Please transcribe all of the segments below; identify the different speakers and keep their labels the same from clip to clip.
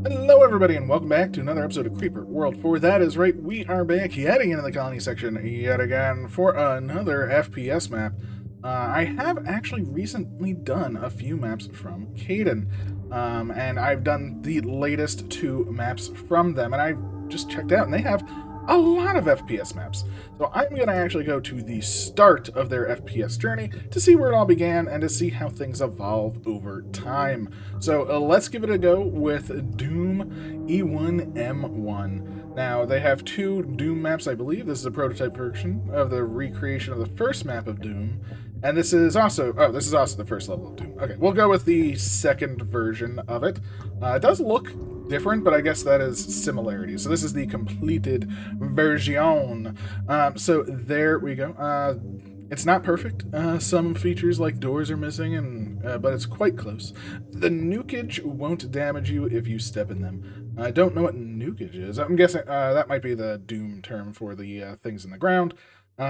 Speaker 1: Hello everybody and welcome back to another episode of Creeper World 4. That is right, we are back heading into the colony section yet again for another FPS map. I have actually recently done a few maps from Caden, and I've done the latest two maps from them, and I just checked out and they have a lot of FPS maps. So I'm going to actually go to the start of their FPS journey to see where it all began and to see how things evolve over time. So let's give it a go with Doom E1M1. Now, they have two Doom maps, I believe. This is a prototype version of the recreation of the first map of Doom. And this is also the first level of Doom. Okay, we'll go with the second version of it. It does look different, but I guess that is similarity. So this is the completed version. So there we go. It's not perfect. Some features like doors are missing, and but it's quite close. The nukage won't damage you if you step in them. I don't know what nukage is. I'm guessing that might be the Doom term for the things in the ground.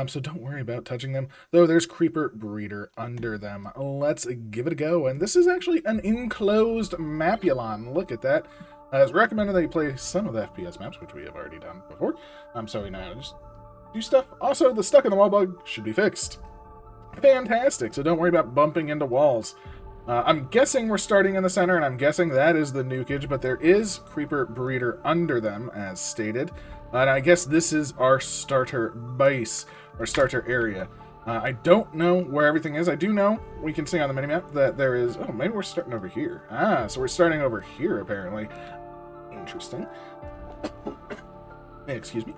Speaker 1: So don't worry about touching them, though there's Creeper Breeder under them. Let's give it a go. And this is actually an enclosed mapulon. Look at that. It's recommended that you play some of the FPS maps, which we have already done before. So we know how to just do stuff. Also, the stuck in the wall bug should be fixed. Fantastic, so don't worry about bumping into walls. I'm guessing we're starting in the center, and I'm guessing that is the nukage, but there is Creeper Breeder under them, as stated. And I guess this is our starter base, or starter area. I don't know where everything is. I do know, we can see on the minimap, that there is... Oh, maybe we're starting over here. So we're starting over here, apparently. Interesting. Excuse me.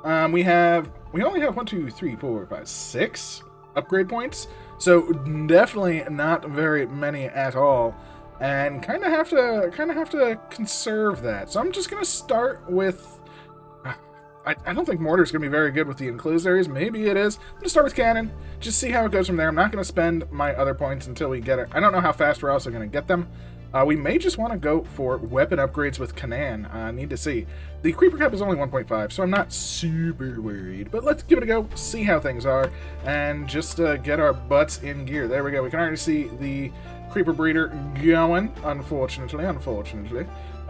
Speaker 1: We only have 1, 2, 3, 4, 5, 6 upgrade points, so definitely not very many at all, and kind of have to conserve that. So I'm just gonna start with. I don't think mortar's gonna be very good with the enclosed areas. Maybe it is. I'm gonna start with cannon, just see how it goes from there. I'm not gonna spend my other points until we get it. I don't know how fast we're also gonna get them. We may just want to go for weapon upgrades with Canaan. Need to see. The Creeper Cap is only 1.5, so I'm not super worried. But let's give it a go, see how things are, and just get our butts in gear. There we go. We can already see the Creeper Breeder going, unfortunately.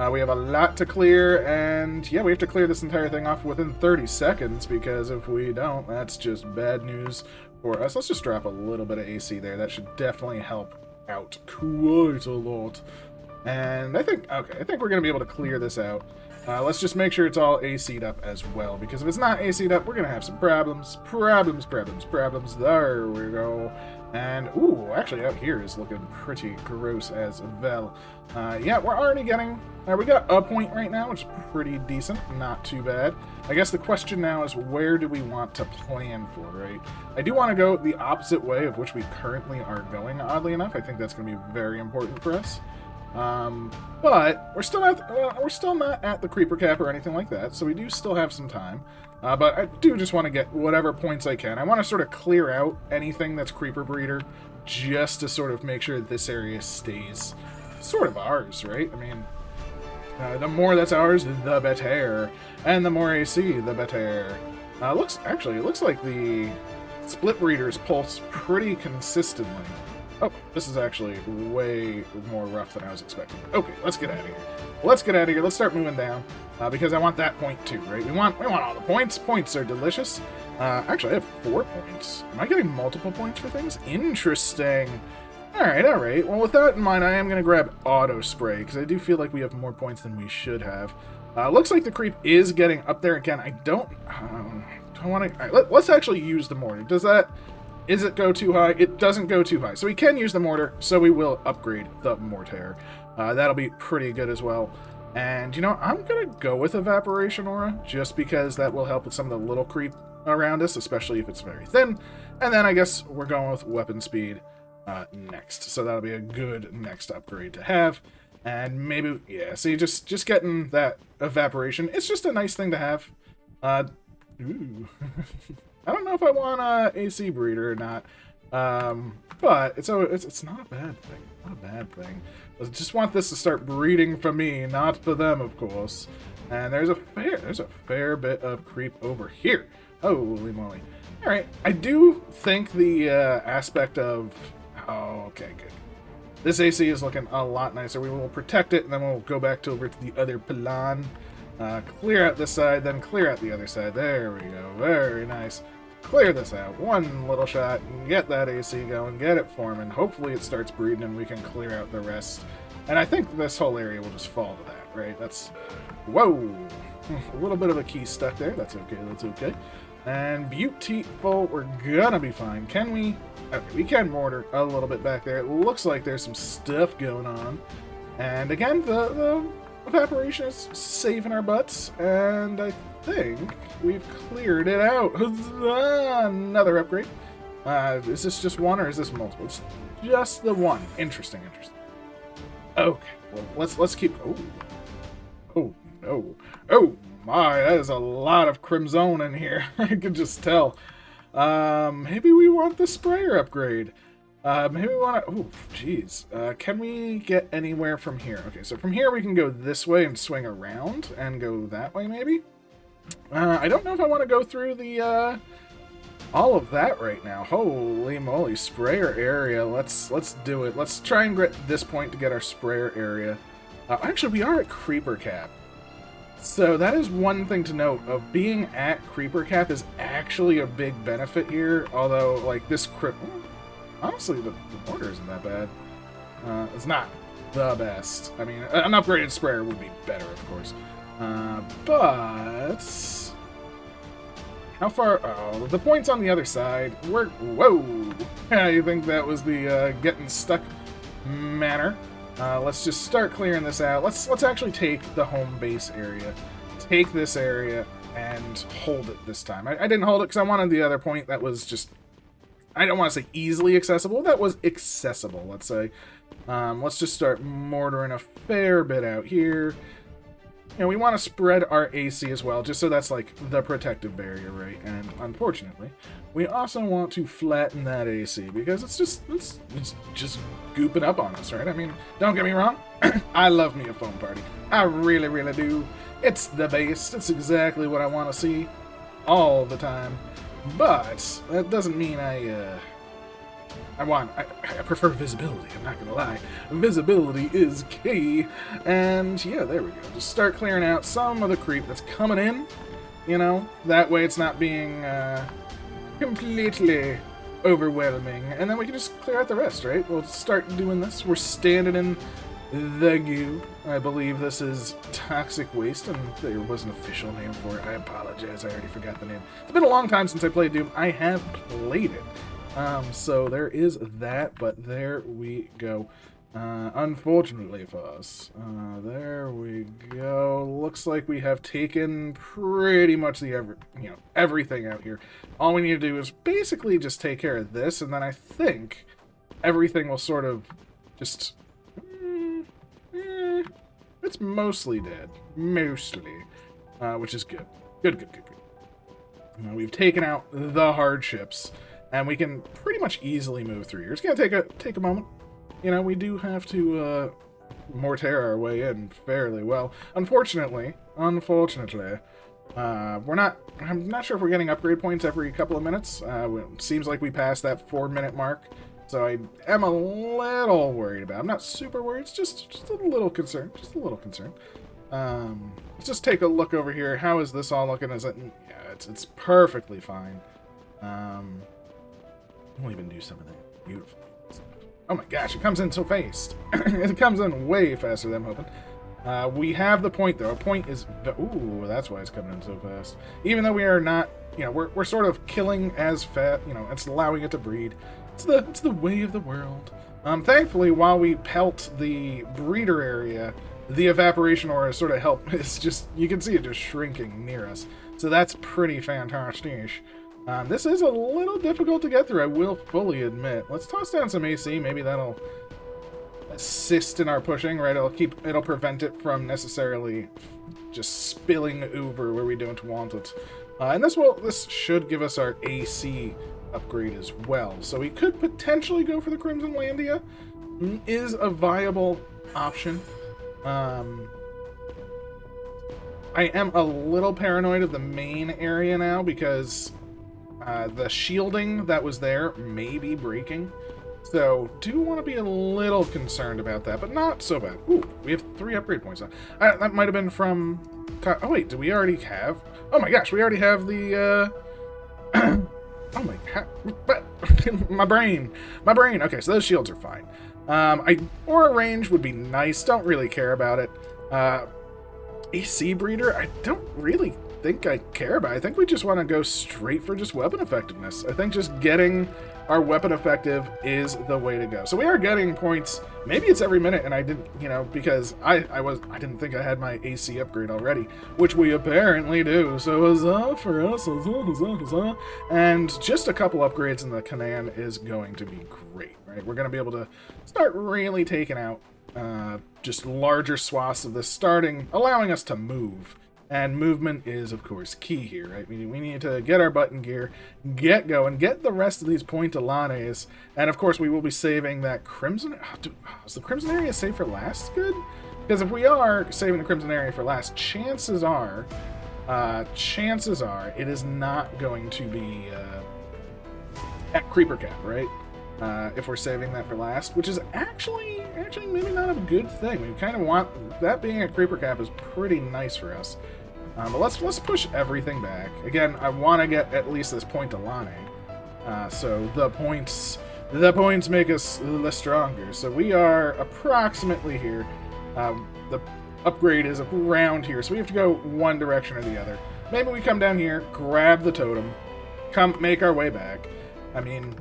Speaker 1: We have a lot to clear, and yeah, we have to clear this entire thing off within 30 seconds, because if we don't, that's just bad news for us. Let's just drop a little bit of AC there. That should definitely help out quite a lot. And I think we're gonna be able to clear this out. Let's just make sure it's all AC'd up as well, because if it's not AC'd up, we're gonna have some problems. There we go. And ooh, actually out here is looking pretty gross as well. Yeah, we're already getting we got a point right now, which is pretty decent, not too bad. I guess the question now is, where do we want to plan for, right? I do want to go the opposite way of which we currently are going, oddly enough. I think that's going to be very important for us. But we're still not at the Creeper Cap or anything like that, so we do still have some time. But I do just want to get whatever points I can. I want to sort of clear out anything that's Creeper Breeder, just to sort of make sure that this area stays sort of ours, right? I mean, the more that's ours, the better. And the more AC, the better. It looks like the Split Breeders pulse pretty consistently. Oh, this is actually way more rough than I was expecting. Okay, let's get out of here. Let's start moving down, because I want that point too, right? We want all the points. Points are delicious. Actually, I have 4 points. Am I getting multiple points for things? Interesting. All right. Well, with that in mind, I am going to grab Auto Spray, because I do feel like we have more points than we should have. Looks like the creep is getting up there again. I don't want to... Right, let's actually use the mortar. Is it go too high? It doesn't go too high. So we can use the mortar, so we will upgrade the mortar. That'll be pretty good as well. And, I'm going to go with Evaporation Aura, just because that will help with some of the little creep around us, especially if it's very thin. And then I guess we're going with Weapon Speed next. So that'll be a good next upgrade to have. And maybe, yeah, see, just getting that Evaporation, it's just a nice thing to have. Ooh. I don't know if I want a AC Breeder or not, but it's not a bad thing. Not a bad thing. I just want this to start breeding for me, not for them, of course. And there's a fair bit of creep over here. Holy moly! All right, I do think the aspect of okay, good. This AC is looking a lot nicer. We will protect it, and then we'll go back over to the other plan. Clear out this side, then clear out the other side. There we go. Very nice. Clear this out. One little shot, and get that AC going, get it forming. Hopefully it starts breeding, and we can clear out the rest. And I think this whole area will just fall to that, right? That's... Whoa! A little bit of a key stuck there. That's okay, that's okay. And beautiful, we're gonna be fine. Can we... Okay, we can mortar a little bit back there. It looks like there's some stuff going on. And again, the evaporation is saving our butts. And I think we've cleared it out. Huzzah! Another upgrade. Is this just one or is this multiple? It's just the one. Interesting, interesting. Okay, well, let's keep... Oh. Oh, no. Oh, my, that is a lot of crimson in here. I can just tell. Maybe we want the sprayer upgrade. Maybe we want to... Oh, jeez. Can we get anywhere from here? Okay, so from here we can go this way and swing around and go that way, maybe? I don't know if I want to go through the, all of that right now. Holy moly, sprayer area. Let's do it. Let's try and get this point to get our sprayer area. Actually, we are at creeper cap. So that is one thing to note, of being at creeper cap is actually a big benefit here, although, like, this honestly, the mortar isn't that bad. It's not the best. I mean, an upgraded sprayer would be better, of course. But... How far... Oh, the point's on the other side. Whoa! You think that was the getting stuck manner? Let's just start clearing this out. Let's actually take the home base area. Take this area and hold it this time. I didn't hold it because I wanted the other point that was just... I don't want to say easily accessible. That was accessible, let's say. Let's just start mortaring a fair bit out here. You know, we want to spread our AC as well, just so that's like the protective barrier, right? And unfortunately, we also want to flatten that AC because it's just gooping up on us, right? I mean, don't get me wrong, I love me a foam party. I really, really do. It's the base. It's exactly what I want to see all the time. But that doesn't mean I prefer visibility, I'm not gonna lie. Visibility is key. And yeah, there we go. Just start clearing out some of the creep that's coming in, you know? That way it's not being completely overwhelming. And then we can just clear out the rest, right? We'll start doing this. We're standing in the goo. I believe this is toxic waste, and there was an official name for it. I apologize, I already forgot the name. It's been a long time since I played Doom. I have played it. So there is that, but there we go. Unfortunately for us, there we go. Looks like we have taken pretty much everything out here. All we need to do is basically just take care of this, and then I think everything will sort of just... it's mostly dead. Mostly. Which is good. Good. We've taken out the hardships. And we can pretty much easily move through here. It's gonna take a moment. You know, we do have to mortar our way in fairly well. Unfortunately, I'm not sure if we're getting upgrade points every couple of minutes. It seems like we passed that 4-minute mark. So I am a little worried about it. I'm not super worried, it's just a little concerned. Just a little concerned. Let's just take a look over here. How is this all looking? Is it... Yeah, it's perfectly fine. We'll even do some of that. Beautiful. Oh my gosh, it comes in so fast. It comes in way faster than I'm hoping. We have the point, though. A point is... Ooh, that's why it's coming in so fast. Even though we are not... You know, we're sort of killing as fast... You know, it's allowing it to breed. It's the way of the world. Thankfully, while we pelt the breeder area, the evaporation aura sort of help. It's just... You can see it just shrinking near us. So that's pretty fantastic. This is a little difficult to get through, I will fully admit. Let's toss down some AC, maybe that'll assist in our pushing, right? It'll prevent it from necessarily just spilling over where we don't want it. And this should give us our AC upgrade as well. So we could potentially go for the Crimson Landia. Is a viable option. I am a little paranoid of the main area now because... the shielding that was there may be breaking. So, do want to be a little concerned about that, but not so bad. Ooh, we have 3 upgrade points now. That might have been from... Oh, wait, do we already have... Oh my gosh, we already have the, Oh my... my brain! My brain! Okay, so those shields are fine. Aura range would be nice. Don't really care about it. AC breeder, I don't really think I care about it. I think we just want to go straight for just weapon effectiveness. I think just getting our weapon effective is the way to go. So we are getting points. Maybe it's every minute, and I didn't, you know, because I didn't think I had my AC upgrade already, which we apparently do. So huzzah for us, huzzah, huzzah, huzzah. And just a couple upgrades in the Canaan is going to be great, right? We're going to be able to start really taking out just larger swaths of this, allowing us to move. And movement is, of course, key here, right? We need to get our button gear, get going, get the rest of these Pointalanes, and of course we will be saving that Crimson... is the Crimson area saved for last good? Because if we are saving the Crimson area for last, chances are it is not going to be at Creeper Cap, right? If we're saving that for last, which is actually maybe not a good thing. We kind of want that being at Creeper Cap is pretty nice for us. But let's push everything back. Again, I want to get at least this Pointalane. So the points make us less stronger. So we are approximately here. The upgrade is around here, so we have to go one direction or the other. Maybe we come down here, grab the totem, make our way back. I mean...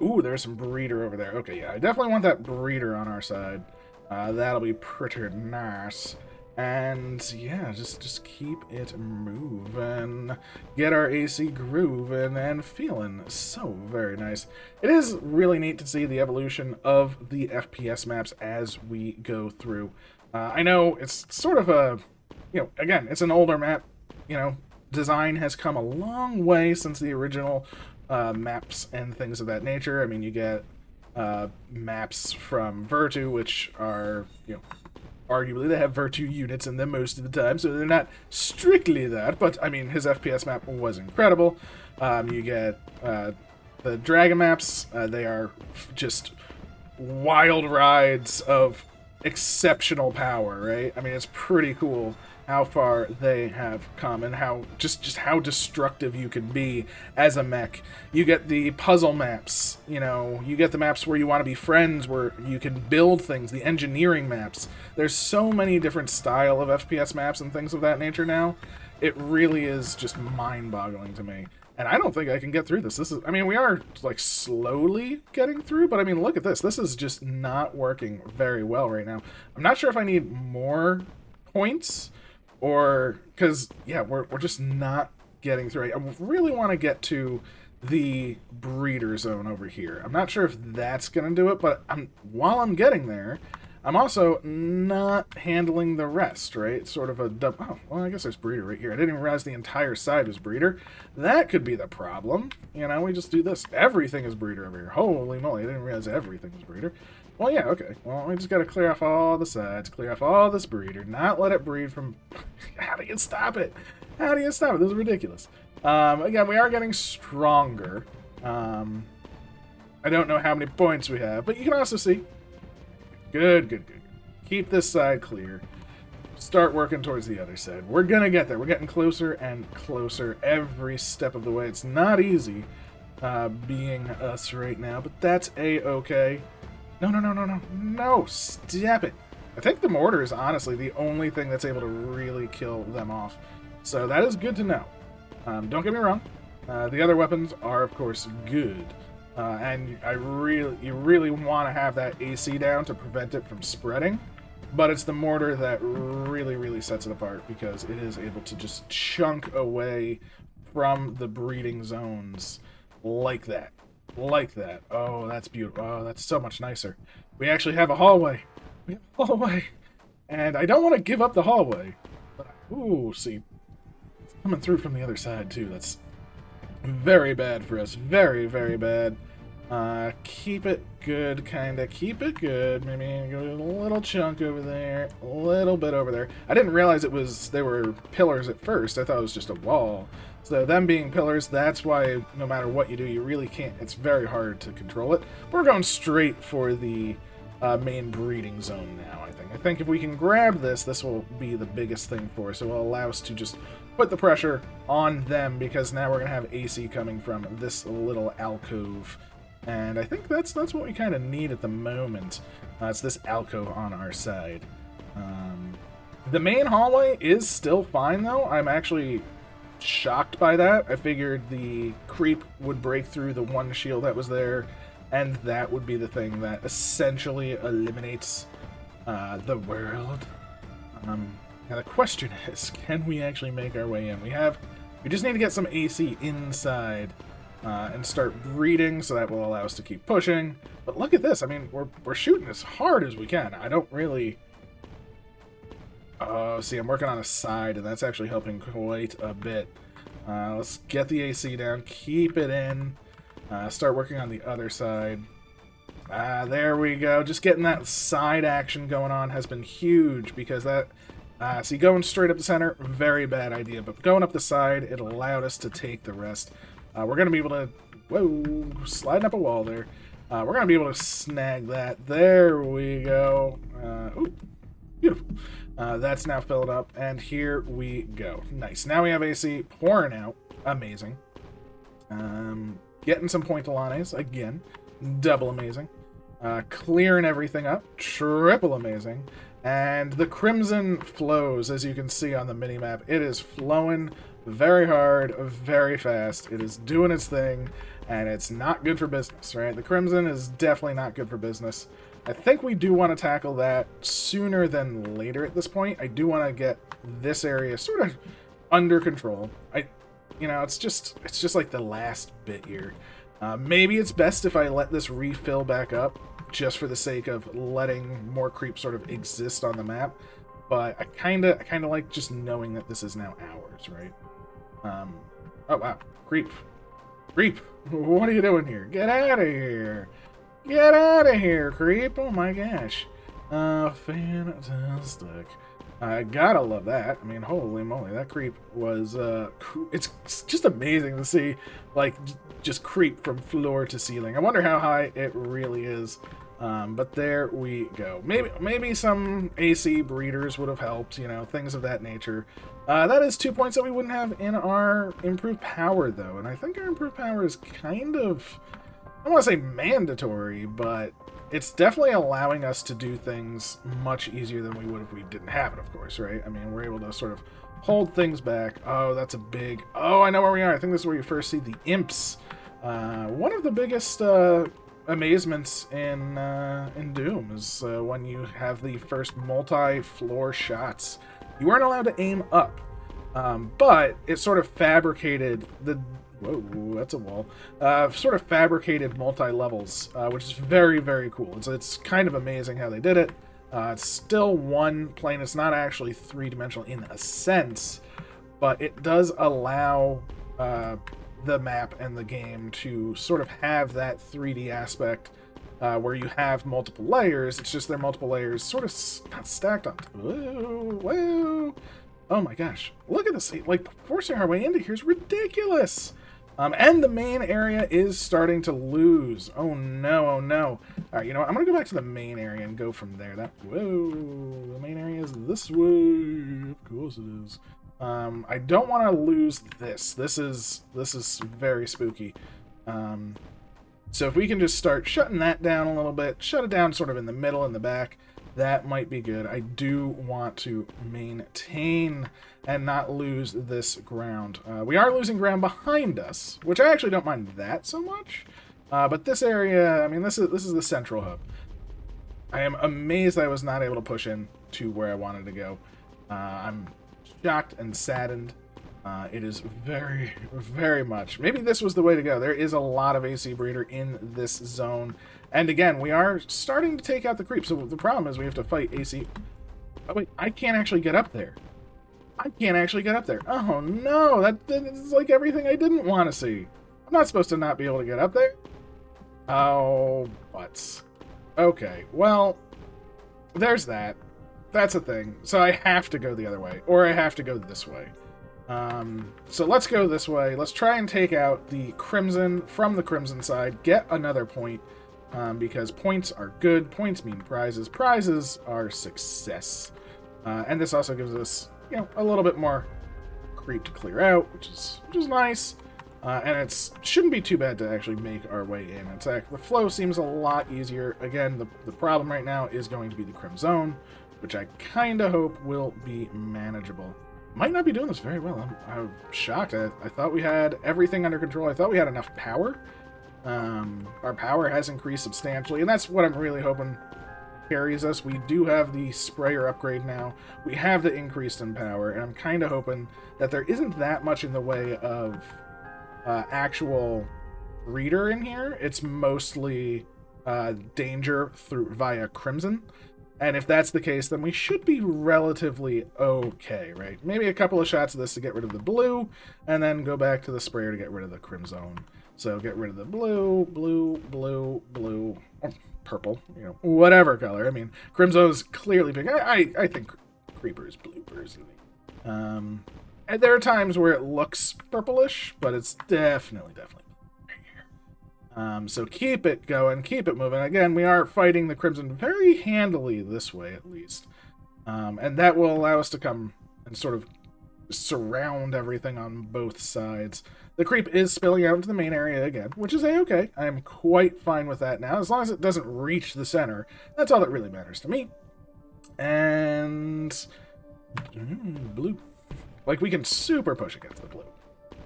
Speaker 1: Ooh, there's some breeder over there. Okay, yeah, I definitely want that breeder on our side. That'll be pretty nice. And yeah, just keep it moving. Get our AC grooving and feeling so very nice. It is really neat to see the evolution of the FPS maps as we go through. I know it's sort of a, you know, again, it's an older map. You know, design has come a long way since the original maps and things of that nature. I mean, you get maps from Virtu, which are, you know, arguably they have Virtu units in them most of the time, so they're not strictly that, but I mean, his FPS map was incredible. You get the Dragon maps. They are just wild rides of exceptional power, right? I mean, it's pretty cool how far they have come and how just how destructive you can be as a mech. You get the puzzle maps, you know, you get the maps where you want to be friends, where you can build things, the engineering maps. There's so many different style of FPS maps and things of that nature now. It really is just mind-boggling to me. And I don't think I can get through this. This is, I mean, we are like slowly getting through, but I mean, look at this. This is just not working very well right now. I'm not sure if I need more points or, because, yeah, we're just not getting through. I really want to get to the breeder zone over here. I'm not sure if that's going to do it, but while I'm getting there, I'm also not handling the rest, right? Sort of a double... Oh, well, I guess there's breeder right here. I didn't even realize the entire side was breeder. That could be the problem. You know, we just do this. Everything is breeder over here. Holy moly, I didn't realize everything was breeder. Well, yeah, okay. Well, we just gotta clear off all the sides, clear off all this breeder, not let it breed from... How do you stop it? How do you stop it? This is ridiculous. Again, we are getting stronger. I don't know how many points we have, but you can also see... Good, good, good. Keep this side clear. Start working towards the other side. We're gonna get there. We're getting closer and closer every step of the way. It's not easy being us right now, but that's a-okay. No, no, no, no, no. No, stop it. I think the mortar is honestly the only thing that's able to really kill them off. So that is good to know. Don't get me wrong. The other weapons are, of course, good. And you really want to have that AC down to prevent it from spreading. But it's the mortar that really sets it apart, because it is able to just chunk away from the breeding zones like that. Like that. Oh, that's beautiful. Oh, that's so much nicer. We actually have a hallway. We have a hallway. And I don't want to give up the hallway. But, ooh, see. It's coming through from the other side, too. That's very bad for us. Very, very bad. Keep it good, kinda. Keep it good. Maybe go a little chunk over there, a little bit over there. I didn't realize they were pillars at first. I thought it was just a wall. So them being pillars, that's why no matter what you do, you really can't. It's very hard to control it. We're going straight for the main breeding zone now, I think. I think if we can grab this, this will be the biggest thing for us. It will allow us to just put the pressure on them, because now we're going to have AC coming from this little alcove. And I think that's what we kind of need at the moment. It's this alcove on our side. The main hallway is still fine, though. I'm actually shocked by that. I figured the creep would break through the one shield that was there, and that would be the thing that essentially eliminates the world. Now the question is, can we actually make our way in? We just need to get some AC inside. And start breeding, so that will allow us to keep pushing. But look at this. I mean, we're shooting as hard as we can. I don't really... Oh, see, I'm working on a side, and that's actually helping quite a bit. Let's get the AC down, keep it in, start working on the other side. There we go. Just getting that side action going on has been huge, because that... see, going straight up the center, very bad idea. But going up the side, it allowed us to take the rest. We're going to be able to... Whoa, sliding up a wall there. We're going to be able to snag that. There we go. Ooh, beautiful. That's now filled up, and here we go. Nice. Now we have AC pouring out. Amazing. Getting some pointillanes, again. Double amazing. Clearing everything up. Triple amazing. And the crimson flows, as you can see on the minimap. It is flowing very hard, very fast. It is doing its thing, and it's not good for business, right? The crimson is definitely not good for business. I think we do want to tackle that sooner than later at this point. I do want to get this area sort of under control. It's just like the last bit here. Maybe it's best if I let this refill back up, just for the sake of letting more creeps sort of exist on the map. But I kind of like just knowing that this is now ours, right? Oh wow, creep, what are you doing here? Get out of here! Get out of here, creep! Oh my gosh, fantastic. I gotta love that. I mean, holy moly, that creep was it's just amazing to see, like, just creep from floor to ceiling. I wonder how high it really is. But there we go. Maybe some AC breeders would have helped, things of that nature. That is 2 points that we wouldn't have in our improved power, though. And I think our improved power is kind of, I don't want to say mandatory, but it's definitely allowing us to do things much easier than we would if we didn't have it, of course, right? I mean, we're able to sort of hold things back. Oh, that's a big... Oh, I know where we are. I think this is where you first see the imps. One of the biggest... amazements in Doom is when you have the first multi-floor shots. You weren't allowed to aim up, but it sort of fabricated the... Whoa, that's a wall. Sort of fabricated multi-levels, which is very, very cool. It's kind of amazing how they did it. It's still one plane. It's not actually three-dimensional in a sense, but it does allow... the map and the game to sort of have that 3D aspect where you have multiple layers. It's just they're multiple layers sort of not stacked on. Whoa, whoa. Oh my gosh. Look at this. Like, forcing our way into here is ridiculous. And the main area is starting to lose. Oh no, oh no. All right, you know what? I'm going to go back to the main area and go from there. Whoa, the main area is this way. Of course it is. I don't want to lose this. This is very spooky. So if we can just start shutting that down a little bit, shut it down sort of in the middle and the back, that might be good. I do want to maintain and not lose this ground. We are losing ground behind us, which I actually don't mind that so much. But this area, I mean, this is the central hub. I am amazed I was not able to push in to where I wanted to go. I'm shocked and saddened. It is very, very much. Maybe this was the way to go. There is a lot of AC breeder in this zone. And again, we are starting to take out the creep. So the problem is we have to fight AC. Oh, wait, I can't actually get up there. I can't actually get up there. Oh, no. That is like everything I didn't want to see. I'm not supposed to not be able to get up there. Oh, butts. Okay, well, there's that. That's a thing. So I have to go the other way, or I have to go this way. So let's go this way. Let's try and take out the Crimson from the Crimson side, get another point, because points are good. Points mean prizes. Prizes are success. And this also gives us, a little bit more creep to clear out, which is nice. And it shouldn't be too bad to actually make our way in. In fact, the flow seems a lot easier. Again, the problem right now is going to be the Crim Zone, which I kind of hope will be manageable. Might not be doing this very well. I'm shocked. I thought we had everything under control. I thought we had enough power. Our power has increased substantially, and that's what I'm really hoping carries us. We do have the sprayer upgrade now. We have the increase in power, and I'm kind of hoping that there isn't that much in the way of actual reader in here. It's mostly danger via Crimson. And if that's the case, then we should be relatively okay, right? Maybe a couple of shots of this to get rid of the blue, and then go back to the sprayer to get rid of the Crimson. So get rid of the blue, or purple, whatever color. I mean, Crimson is clearly big. I think Creeper is blue, personally. And there are times where it looks purplish, but it's definitely so keep it going, keep it moving. Again, we are fighting the Crimson very handily this way, at least. And that will allow us to come and sort of surround everything on both sides. The creep is spilling out into the main area again, which is a-okay. I am quite fine with that now. As long as it doesn't reach the center, that's all that really matters to me. And... blue. Like, we can super push against the blue.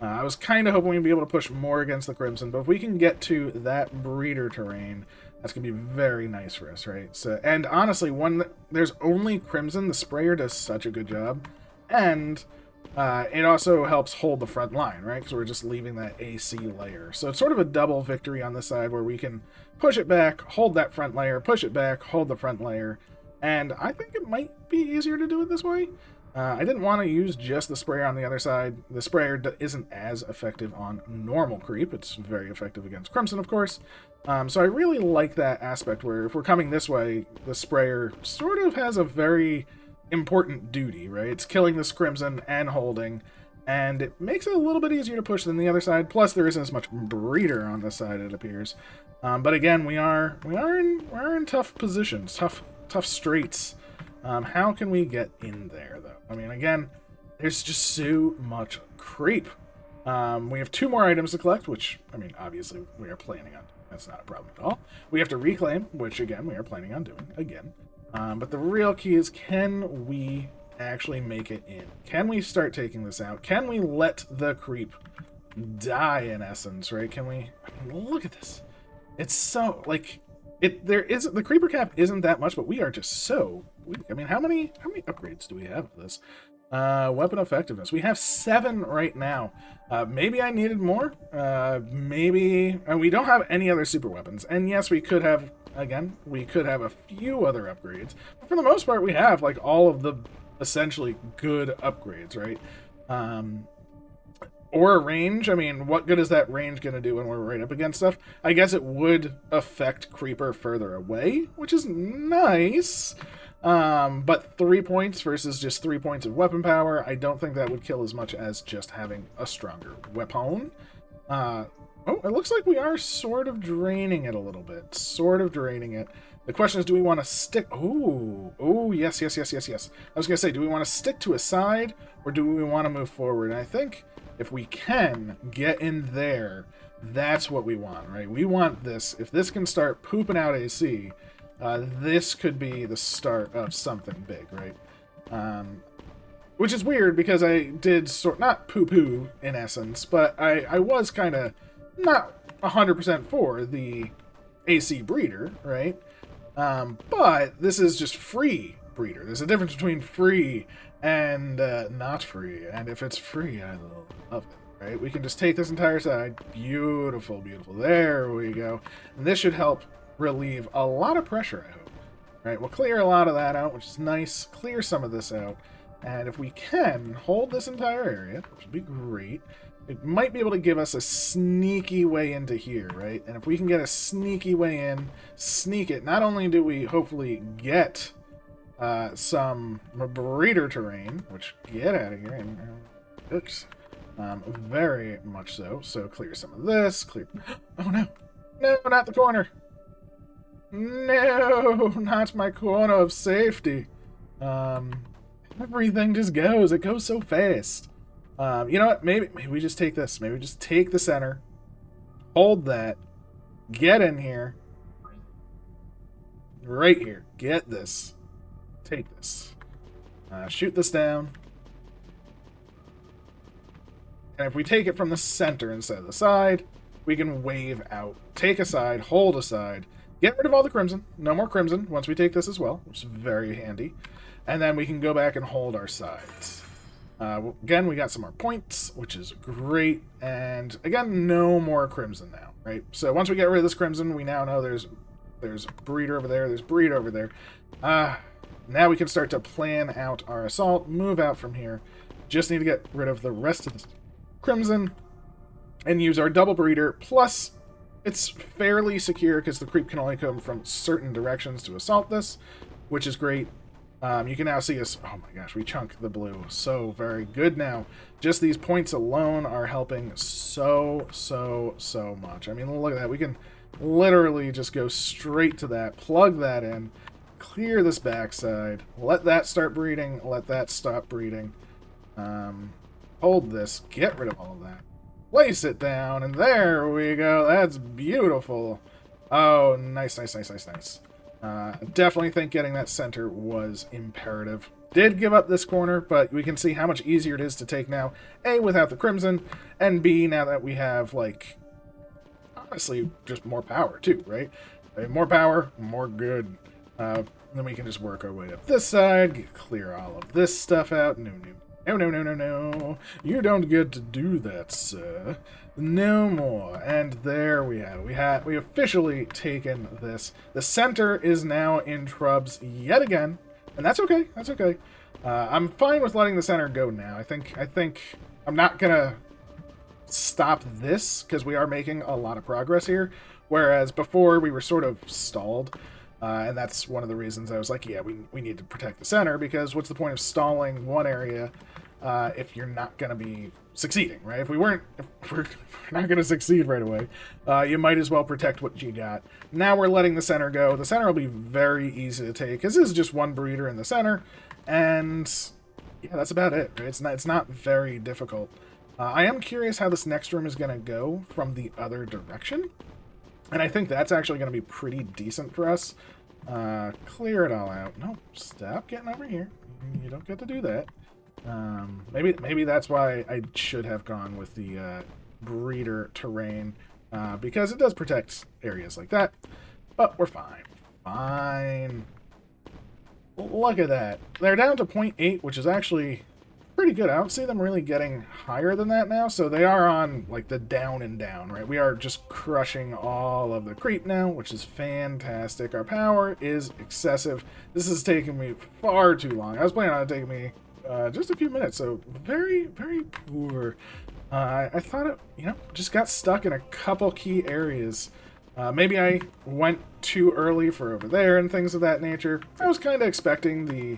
Speaker 1: I was kind of hoping we'd be able to push more against the Crimson, but if we can get to that breeder terrain, that's going to be very nice for us, right? So, and honestly, when there's only Crimson, the sprayer does such a good job. And it also helps hold the front line, right? Because we're just leaving that AC layer. So it's sort of a double victory on this side where we can push it back, hold that front layer, push it back, hold the front layer. And I think it might be easier to do it this way. I didn't want to use just the sprayer on the other side. The sprayer isn't as effective on normal creep. It's very effective against Crimson, of course. So I really like that aspect where if we're coming this way, the sprayer sort of has a very important duty, right? It's killing this Crimson and holding, and it makes it a little bit easier to push than the other side. Plus, there isn't as much breeder on this side, it appears. But again, we are in tough positions, tough straits. How can we get in there, though? I mean, again, there's just so much creep. We have 2 more items to collect, which, I mean, obviously we are planning on doing. That's not a problem at all. We have to reclaim, which, again, we are planning on doing again. But the real key is, can we actually make it in? Can we start taking this out? Can we let the creep die, in essence, right? Can we... I mean, look at this. It's so, like... the creeper cap isn't that much, but we are just so weak. I mean, how many upgrades do we have of this? Weapon effectiveness. We have 7 right now. Maybe I needed more. Maybe we don't have any other super weapons. And yes, we could have a few other upgrades. But for the most part, we have like all of the essentially good upgrades, right? Or a range. I mean, what good is that range going to do when we're right up against stuff? I guess it would affect Creeper further away, which is nice. But 3 points versus just 3 points of weapon power, I don't think that would kill as much as just having a stronger weapon. Oh, it looks like we are sort of draining it a little bit. Sort of draining it. The question is, do we want to stick... Oh, yes. I was going to say, do we want to stick to a side, or do we want to move forward? And I think... if we can get in there, that's what we want, right? We want this. If this can start pooping out AC, this could be the start of something big, right? Which is weird because I did not poo-poo in essence, but I was kind of not 100% for the AC breeder, right? But this is just free breeder. There's a difference between free and not free, and if it's free, I love it, right? We can just take this entire side. Beautiful. There we go. And this should help relieve a lot of pressure, I hope. Right, we'll clear a lot of that out, which is nice. Clear some of this out. And if we can hold this entire area, which would be great, it might be able to give us a sneaky way into here, right? And if we can get a sneaky way in, sneak it, not only do we hopefully get some breeder terrain, which get out of here, and oops, very much so. So clear some of this, clear. Oh no, no, not the corner. No, not my corner of safety. Everything just goes. It goes so fast. You know what? Maybe we just take this. Maybe we just take the center. Hold that. Get in here. Right here. Get this. Take this. Shoot this down. And if we take it from the center instead of the side, we can wave out. Take a side. Hold a side. Get rid of all the crimson. No more crimson once we take this as well, which is very handy. And then we can go back and hold our sides. Again, we got some more points, which is great. And again, no more crimson now, right? So once we get rid of this crimson, we now know there's breeder over there, there's breed over there. Now we can start to plan out our assault, move out from here. Just need to get rid of the rest of this crimson and use our double breeder. Plus, it's fairly secure because the creep can only come from certain directions to assault this, which is great. You can now see us. Oh my gosh, we chunk the blue. So very good now. Just these points alone are helping so much. I mean, look at that. We can literally just go straight to that, plug that in, clear this backside, let that start breeding, let that stop breeding. Hold this, get rid of all of that. Place it down, and there we go. That's beautiful. Oh, nice. Definitely think getting that center was imperative. Did give up this corner, but we can see how much easier it is to take now. A, without the crimson, and B, now that we have, like, honestly, just more power, too, right? More power, more good. Then we can just work our way up this side, clear all of this stuff out. No. You don't get to do that, sir. No more. And there we have. We officially taken this. The center is now in trubs yet again, and that's okay. That's okay. I'm fine with letting the center go now. I think I'm not gonna stop this because we are making a lot of progress here. Whereas before we were sort of stalled. And that's one of the reasons I was like, yeah, we need to protect the center, because what's the point of stalling one area if you're not going to be succeeding, right? If we're not going to succeed right away, you might as well protect what you got. Now we're letting the center go. The center will be very easy to take, because this is just one breeder in the center, and yeah, that's about it, right? It's not very difficult. I am curious how this next room is going to go from the other direction. And I think that's actually going to be pretty decent for us. Clear it all out. No, stop getting over here. You don't get to do that. Maybe that's why I should have gone with the breeder terrain, because it does protect areas like that. But we're fine. Fine. Look at that. They're down to 0.8, which is actually pretty good. I don't see them really getting higher than that now, so they are on like the down and down, right? We are just crushing all of the creep now, which is fantastic. Our power is excessive. This is taking me far too long. I was planning on it taking me just a few minutes, so very poor. I thought it, just got stuck in a couple key areas. Maybe I went too early for over there and things of that nature. I was kind of expecting the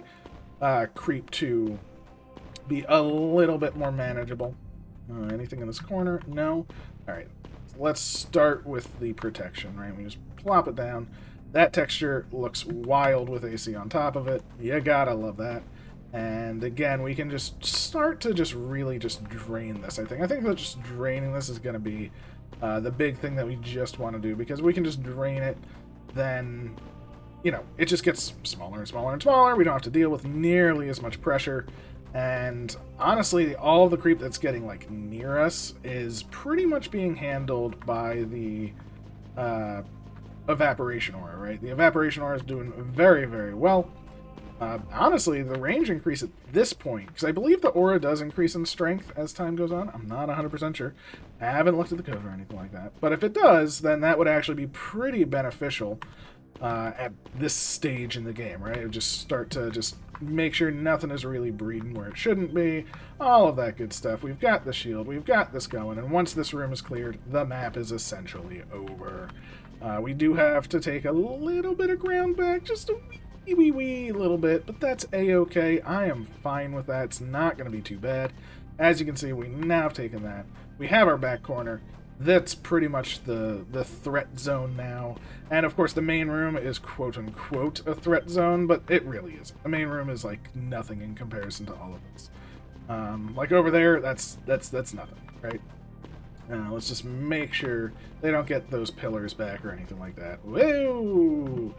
Speaker 1: creep to be a little bit more manageable. Anything in this corner? No. Alright, let's start with the protection, right? We just plop it down. That texture looks wild with AC on top of it. You gotta love that. And again, we can just start to just really just drain this, I think. I think that just draining this is going to be the big thing that we just want to do, because we can just drain it, then, it just gets smaller and smaller and smaller. We don't have to deal with nearly as much pressure. And honestly, all of the creep that's getting like near us is pretty much being handled by the evaporation aura, right? The evaporation aura is doing very well. Honestly, the range increase at this point, because I believe the aura does increase in strength as time goes on. I'm not 100% sure. I haven't looked at the code or anything like that. But if it does, then that would actually be pretty beneficial. at this stage in the game, right? Just start to just make sure nothing is really breeding where it shouldn't be, all of that good stuff. We've got the shield, we've got this going, and once this room is cleared, the map is essentially over. We do have to take a little bit of ground back, just a wee little bit, but that's a-okay. I am fine with that. It's not going to be too bad. As you can see, we now have taken that. We have our back corner. That's pretty much the threat zone now. And of course the main room is quote-unquote a threat zone, but it really isn't. The main room is like nothing in comparison to all of this. Like over there, that's nothing, right? Let's just make sure they don't get those pillars back or anything like that. Whoa!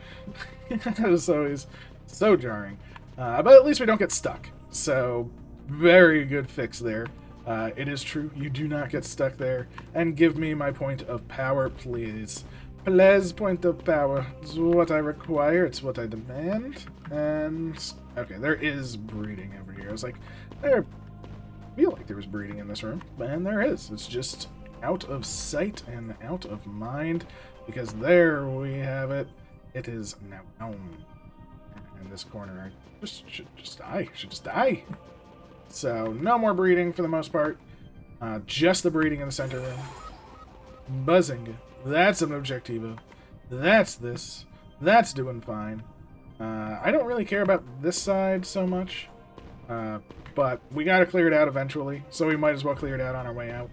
Speaker 1: That is always so jarring. But at least we don't get stuck. So, very good fix there. It is true, you do not get stuck there. And give me my point of power, please. Please, point of power. It's what I require, it's what I demand. And, okay, there is breeding over here. I was like, I feel like there was breeding in this room. And there is. It's just out of sight and out of mind. Because there we have it. It is now down. In this corner, I should just die. Should just die. So, no more breeding for the most part. Just the breeding in the center room. Buzzing. That's an objectivo. That's this. That's doing fine. I don't really care about this side so much. But we gotta clear it out eventually. So we might as well clear it out on our way out.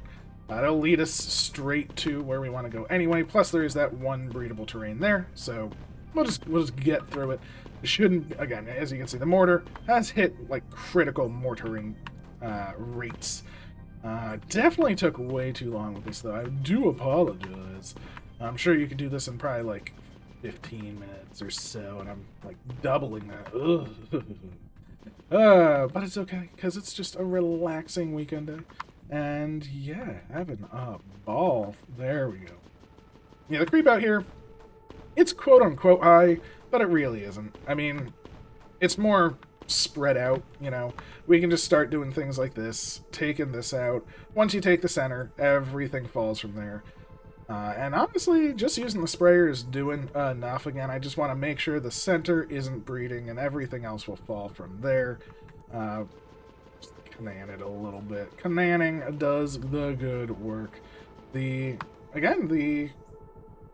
Speaker 1: That'll lead us straight to where we want to go anyway. Plus there is that one breedable terrain there. So we'll just get through it. It shouldn't, again, as you can see, the mortar has hit like critical mortaring rates. Definitely took way too long with this though. I do apologize. I'm sure you could do this in probably like 15 minutes or so, and I'm like doubling that. But it's okay, because it's just a relaxing weekend day. And yeah, having a ball. There we go. Yeah, the creep out here, it's quote-unquote high, but it really isn't. I mean, it's more spread out, you know. We can just start doing things like this, taking this out. Once you take the center, everything falls from there. And honestly, just using the sprayer is doing enough. Again, I just want to make sure the center isn't breeding, and everything else will fall from there. Just canan it a little bit. Cananing does the good work. Again, the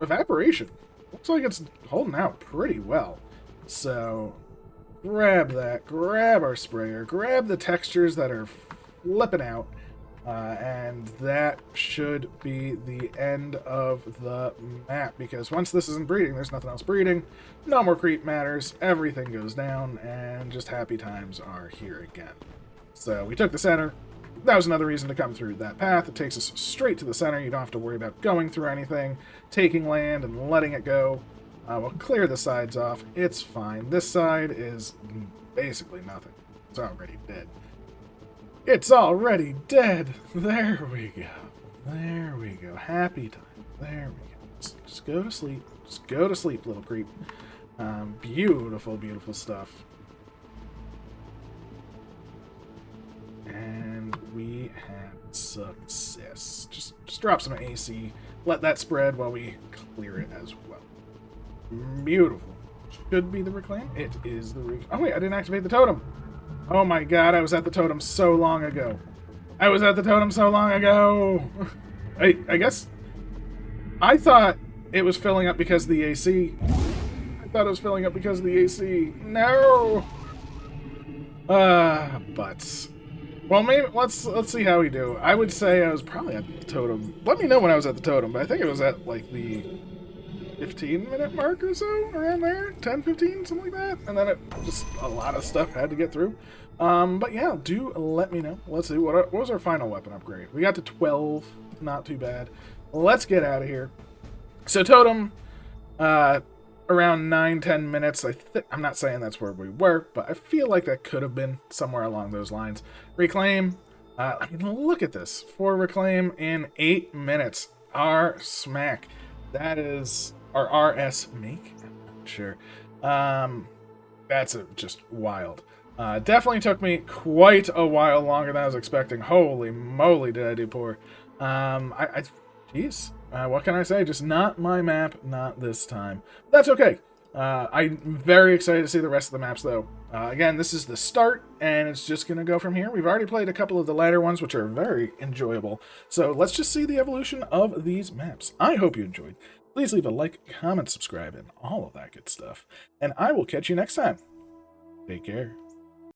Speaker 1: evaporation looks like it's holding out pretty well. So, grab that, grab our sprayer, grab the textures that are flipping out, and that should be the end of the map, because once this isn't breeding, there's nothing else breeding, no more creep matters, everything goes down, and just happy times are here again. So we took the center. That was another reason to come through that path. It takes us straight to the center. You don't have to worry about going through anything, taking land and letting it go. We'll clear the sides off. It's fine. This side is basically nothing. It's already dead. It's already dead. There we go. There we go. Happy time. There we go. Just go to sleep. Just go to sleep, little creep. Beautiful, beautiful stuff. And we had success. Just drop some AC. Let that spread while we clear it as well. Beautiful. Should be the reclaim. It is the reclaim. Oh wait, I didn't activate the totem. Oh my god, I was at the totem so long ago. I was at the totem so long ago. I guess I thought it was filling up because of the AC. I thought it was filling up because of the AC. No. But well, maybe let's see how we do. I would say I was probably at the totem. Let me know when I was at the totem, but I think it was at like the 15-minute mark or so, around there, 10, 15, something like that. And then it just a lot of stuff had to get through. But yeah, do let me know. Let's see what was our final weapon upgrade. We got to 12, not too bad. Let's get out of here. So totem, around 9-10 minutes. I'm not saying that's where we were, but I feel like that could have been somewhere along those lines. Reclaim. I mean, look at this. For reclaim in 8 minutes. R smack. That is our RS make. I'm not sure. That's just wild. Definitely took me quite a while longer than I was expecting. Holy moly, did I do poor. Jeez. What can I say? Just not my map, not this time. That's okay. I'm very excited to see the rest of the maps, though. Again, this is the start, and it's just going to go from here. We've already played a couple of the latter ones, which are very enjoyable. So let's just see the evolution of these maps. I hope you enjoyed. Please leave a like, comment, subscribe, and all of that good stuff. And I will catch you next time. Take care.